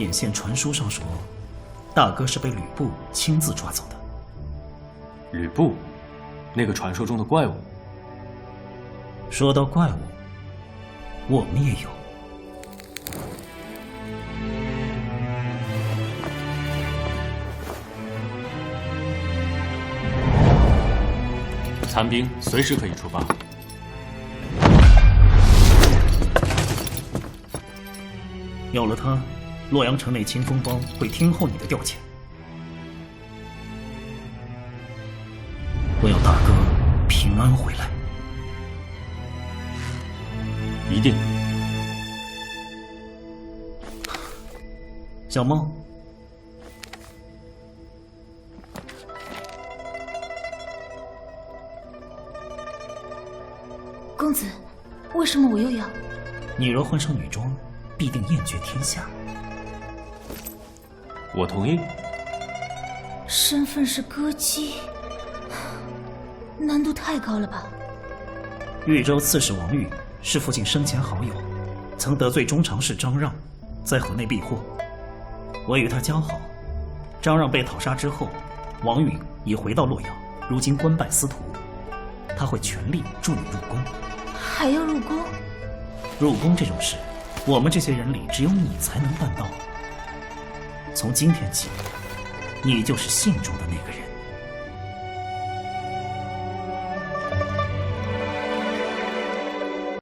眼线传书上说，大哥是被吕布亲自抓走的。吕布，那个传说中的怪物。说到怪物，我们也有。残兵随时可以出发。有了它，洛阳城内清风帮会听候你的调遣。我要大哥平安回来。一定。小梦，公子，为什么我又要？你若换上女装，必定艳绝天下。我同意。身份是歌姬，难度太高了吧？豫州刺史王允是父亲生前好友，曾得罪中常侍张让，在河内避祸。我与他交好，张让被讨杀之后，王允已回到洛阳，如今官拜司徒，他会全力助你入宫。还要入宫？入宫这种事，我们这些人里只有你才能办到。从今天起，你就是信中的那个人。